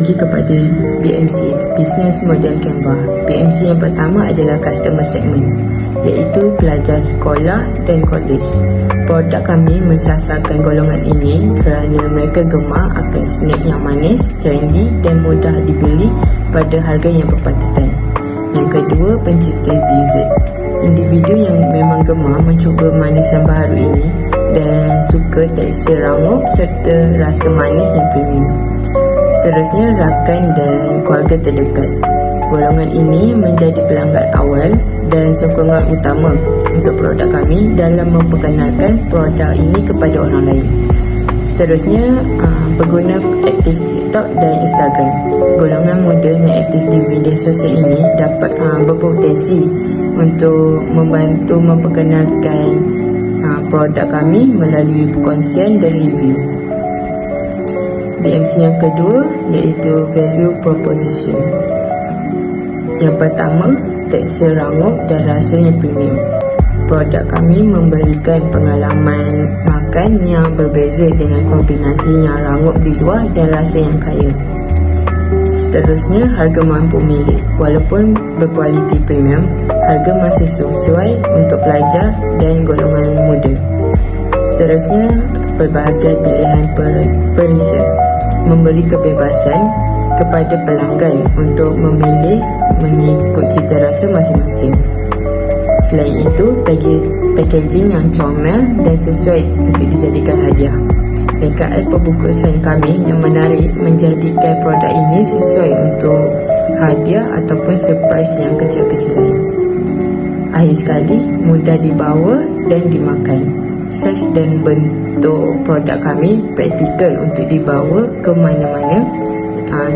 Lagi kepada BMC, Business Model Canva. BMC yang pertama adalah Customer Segment, iaitu pelajar sekolah dan kolej. Produk kami mensasarkan golongan ini kerana mereka gemar akan snack yang manis, trendy dan mudah dibeli pada harga yang berpatutan. Yang kedua, pencinta dessert. Individu yang memang gemar mencuba manisan baru ini dan suka tekstur rangup serta rasa manis yang premium. Seterusnya, rakan dan keluarga terdekat. Golongan ini menjadi pelanggan awal dan sokongan utama untuk produk kami dalam memperkenalkan produk ini kepada orang lain. Seterusnya, pengguna aktif TikTok dan Instagram. Golongan muda yang aktif di media sosial ini dapat berpotensi untuk membantu memperkenalkan produk kami melalui perkongsian dan review. BMC yang kedua iaitu Value Proposition. Yang pertama, tekstur rangup dan rasa yang premium. Produk kami memberikan pengalaman makan yang berbeza dengan kombinasi yang rangup di luar dan rasa yang kaya. Seterusnya, harga mampu milik. Walaupun berkualiti premium, harga masih sesuai untuk pelajar dan golongan muda. Seterusnya, pelbagai pilihan perisai memberi kebebasan kepada pelanggan untuk memilih mengikut cita rasa masing-masing. Selain itu, packaging yang comel dan sesuai untuk dijadikan hadiah. Rekaan pembungkusan kami yang menarik menjadikan produk ini sesuai untuk hadiah ataupun surprise yang kecil-kecilan. Akhir sekali, mudah dibawa dan dimakan. Saiz dan bentuk produk kami praktikal untuk dibawa ke mana-mana,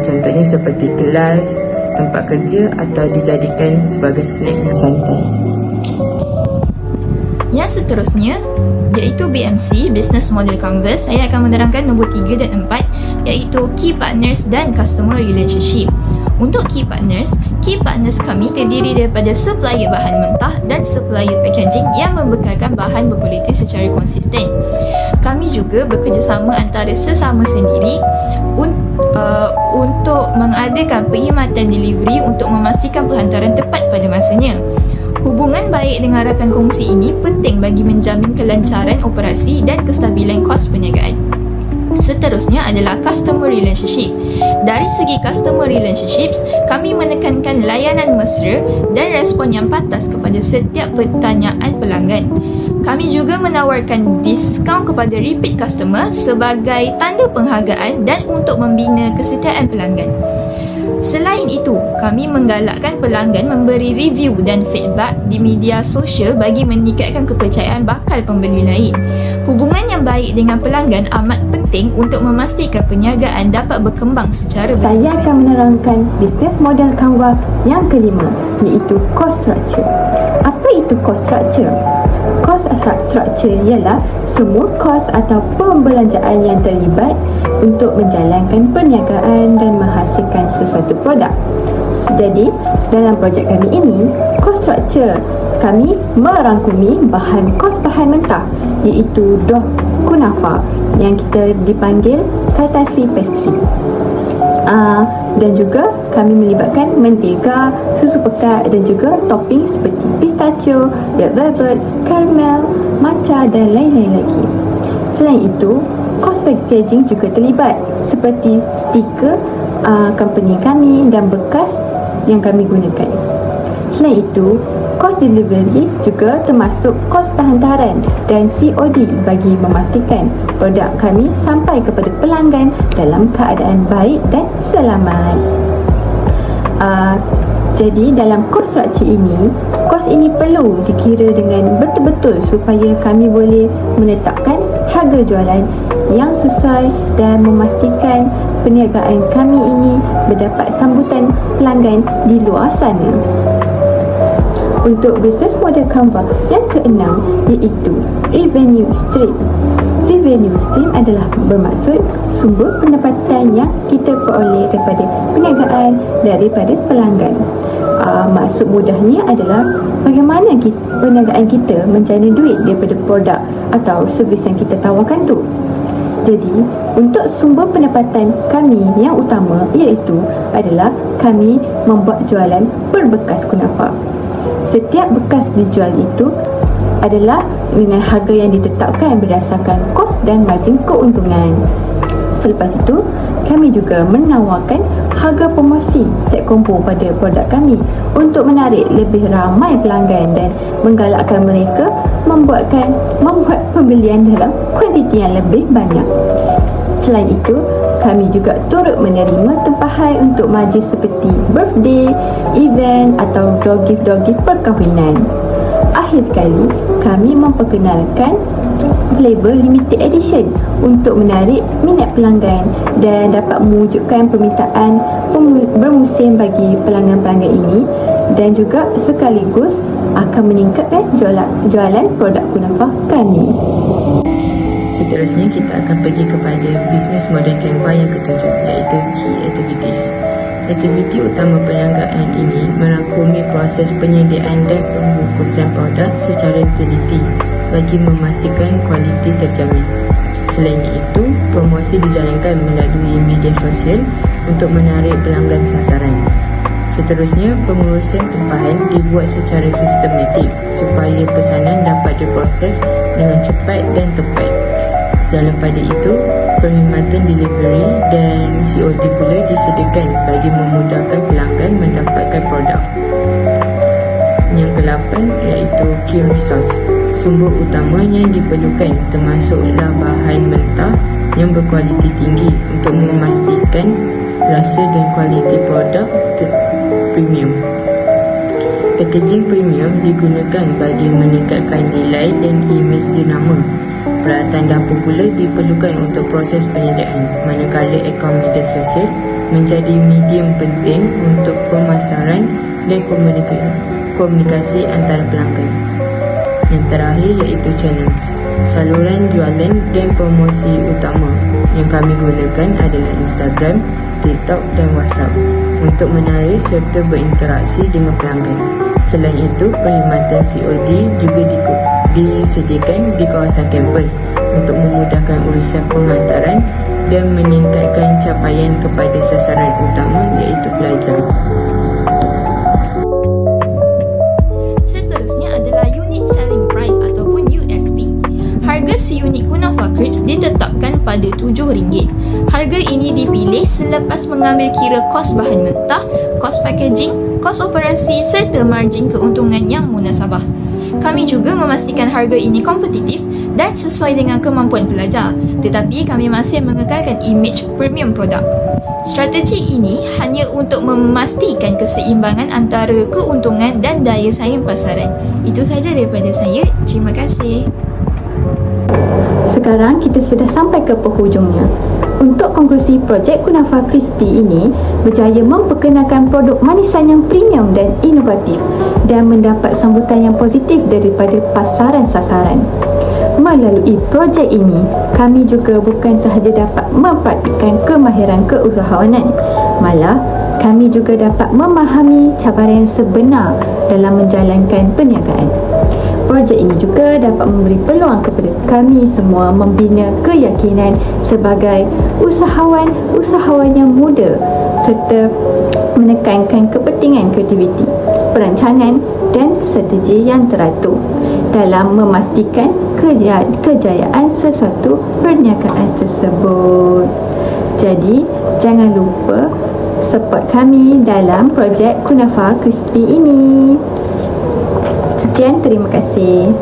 contohnya seperti kelas, tempat kerja atau dijadikan sebagai snack yang santai. Yang seterusnya iaitu BMC, Business Model Canvas. Saya akan menerangkan nombor 3 dan 4 iaitu Key Partners dan Customer Relationship. Untuk Key Partners kami terdiri daripada supplier bahan mentah dan supplier packaging yang membekalkan bahan berkualiti secara konsisten. Kami juga bekerjasama antara sesama sendiri untuk mengadakan perkhidmatan delivery untuk memastikan penghantaran tepat pada masanya. Hubungan baik dengan rakan kongsi ini penting bagi menjamin kelancaran operasi dan kestabilan kos perniagaan. Seterusnya adalah Customer Relationship. Dari segi Customer Relationships, kami menekankan layanan mesra dan respon yang pantas kepada setiap pertanyaan pelanggan. Kami juga menawarkan diskaun kepada repeat customer sebagai tanda penghargaan dan untuk membina kesetiaan pelanggan. Selain itu, kami menggalakkan pelanggan memberi review dan feedback di media sosial bagi meningkatkan kepercayaan bakal pembeli lain. Hubungan yang baik dengan pelanggan amat penting untuk memastikan perniagaan dapat berkembang secara berterusan. Saya akan menerangkan bisnes model Canva yang kelima, iaitu cost structure. Apa itu cost structure? Cost structure ialah semua kos atau pembelanjaan yang terlibat untuk menjalankan perniagaan dan menghasilkan sesuatu produk. Jadi, dalam projek kami ini, cost structure kami merangkumi kos bahan mentah, iaitu dough kunafa yang kita dipanggil Katafi pastry. Dan juga kami melibatkan mentega, susu pekat dan juga topping seperti pistachio, red velvet, caramel, matcha dan lain-lain lagi. Selain itu, kos packaging juga terlibat seperti stiker company kami dan bekas yang kami gunakan. Selain itu, kos delivery juga termasuk kos penghantaran dan COD bagi memastikan produk kami sampai kepada pelanggan dalam keadaan baik dan selamat. Jadi dalam kos structure ini, kos ini perlu dikira dengan betul-betul supaya kami boleh menetapkan harga jualan yang sesuai dan memastikan perniagaan kami ini mendapat sambutan pelanggan di luar sana. Untuk bisnes model Canva yang keenam iaitu revenue stream. Revenue stream adalah bermaksud sumber pendapatan yang kita peroleh daripada perniagaan daripada pelanggan. Maksud mudahnya adalah bagaimana perniagaan kita menjana duit daripada produk atau servis yang kita tawarkan tu. Jadi, Untuk sumber pendapatan kami yang utama iaitu adalah kami membuat jualan berbekas kunafa. Setiap bekas dijual itu adalah dengan harga yang ditetapkan berdasarkan kos dan margin keuntungan. Selepas itu, kami juga menawarkan harga promosi set combo pada produk kami untuk menarik lebih ramai pelanggan dan menggalakkan mereka membuat pembelian dalam kuantiti yang lebih banyak. Selain itu, kami juga turut menerima tempahan untuk majlis seperti birthday, event atau door gift perkahwinan. Akhir sekali, kami memperkenalkan flavor limited edition untuk menarik minat pelanggan dan dapat mewujudkan permintaan bermusim bagi pelanggan-pelanggan ini dan juga sekaligus akan meningkatkan jualan produk kunafa kami. Seterusnya kita akan pergi kepada bisnes model Canva yang ketujuh, iaitu Key Activities. Aktiviti utama perniagaan ini merangkumi proses penyediaan dan pembungkusan produk secara teliti bagi memastikan kualiti terjamin. Selain itu, promosi dijalankan melalui media sosial untuk menarik pelanggan sasaran. Seterusnya, pengurusan tempahan dibuat secara sistematik supaya pesanan dapat diproses dengan cepat dan tepat. Dalam pada itu, perkhidmatan delivery dan COD pula disediakan bagi memudahkan pelanggan mendapatkan produk. Yang ke-8 iaitu key resource. Sumber utama yang diperlukan termasuklah bahan mentah yang berkualiti tinggi untuk memastikan rasa dan kualiti produk premium. Packaging premium digunakan bagi meningkatkan nilai dan imej jenama. Peralatan dapur pula diperlukan untuk proses penyediaan, manakala akaun media sosial menjadi medium penting untuk pemasaran dan komunikasi antara pelanggan. Yang terakhir iaitu channels. Saluran jualan dan promosi utama yang kami gunakan adalah Instagram, TikTok dan WhatsApp untuk menarik serta berinteraksi dengan pelanggan. Selain itu, perkhidmatan COD juga disediakan di kawasan kampus untuk memudahkan urusan penghantaran dan meningkatkan capaian kepada sasaran utama iaitu pelajar. Seterusnya adalah Unique Selling Price ataupun USP. Harga seunit kunafa crisps ditetapkan pada RM7. Harga ini dipilih selepas mengambil kira kos bahan mentah, kos packaging, kos operasi serta margin keuntungan yang munasabah. Kami juga memastikan harga ini kompetitif dan sesuai dengan kemampuan pelajar, tetapi kami masih mengekalkan imej premium produk. Strategi ini hanya untuk memastikan keseimbangan antara keuntungan dan daya saing pasaran. Itu sahaja daripada saya. Terima kasih. Sekarang kita sudah sampai ke penghujungnya. Untuk konklusi projek Kunafa Crispy ini berjaya memperkenalkan produk manisan yang premium dan inovatif dan mendapat sambutan yang positif daripada pasaran sasaran. Melalui projek ini, kami juga bukan sahaja dapat mempraktikkan kemahiran keusahawanan, malah kami juga dapat memahami cabaran yang sebenar dalam menjalankan perniagaan. Projek ini juga dapat memberi peluang kepada kami semua membina keyakinan sebagai usahawan yang muda serta menekankan kepentingan kreativiti, perancangan dan strategi yang teratur dalam memastikan kejayaan sesuatu perniagaan tersebut. Jadi, jangan lupa support kami dalam projek Kunafa Crispy ini. Sekian, terima kasih.